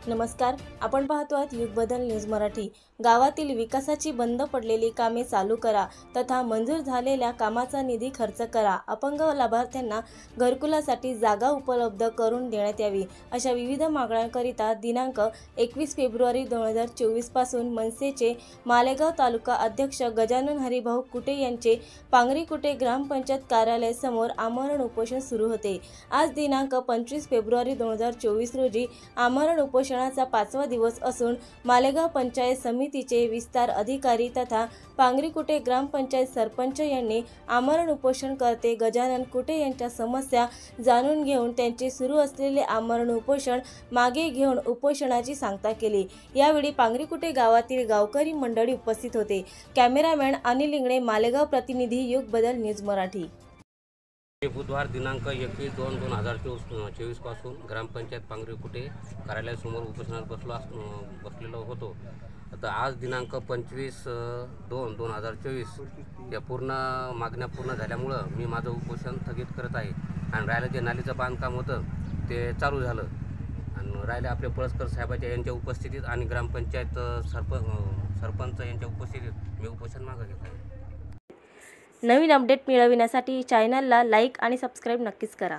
नमस्कार, आपण पाहतो आहात युग बदल न्यूज मराठी। गावातील विकासाची बंद पडलेली कामे चालू करा तथा मंजूर झालेल्या कामाचा निधी खर्च करा। अपंग लाभार्थ्यांना घरकुलासाठी जागा उपलब्ध करून देण्यात यावी अशा विविध मागण्यांकरिता दिनांक 21 फेब्रुवारी 2024 पासून मनसेचे मालेगाव तालुका अध्यक्ष गजानन हरिभाऊ कुटे यांचे पांगरी कुटे ग्रामपंचायत कार्यालय समोर आमरण उपोषण सुरू होते। आज दिनांक 25 फेब्रुवारी 2024 रोजी आमरण उपोषणाचा 5वा दिवस असून मालेगाव पंचायत समितीचे विस्तार अधिकारी तथा पांगरी कुटे ग्रामपंचायत सरपंच यांनी आमरण उपोषणकर्ते गजानन कुटे यांच्या समस्या जाणून घेऊन त्यांचे सुरू असलेले आमरण उपोषण मागे घेऊन उपोषणाची सांगता केली। यावेळी पांगरी कुटे गावातील गावकरी मंडळी उपस्थित होते। कॅमेरामॅन अनिल इंगळे, मालेगाव प्रतिनिधी, युग बदल न्यूज मराठी। बुधवार दिनांक 21/2/2024 पासून ग्रामपंचायत पांगरी कुटे कार्यालयासमोर उपोषणाला बसलेलो होतो। आता आज दिनांक 25/2/2024 या पूर्ण मागण्या पूर्ण झाल्यामुळं मी माझं उपोषण स्थगित करत आहे आणि राहिलं जे नालीचं बांधकाम होतं ते चालू झालं आणि राहिले आपले पळसकर साहेबाच्या यांच्या उपस्थितीत आणि ग्रामपंचायत सरपंच यांच्या उपस्थितीत मी उपोषण मागे घेत आहे। नवीन अपडेट मिळविण्यासाठी चॅनलला लाईक आणि सबस्क्राईब नक्कीच करा।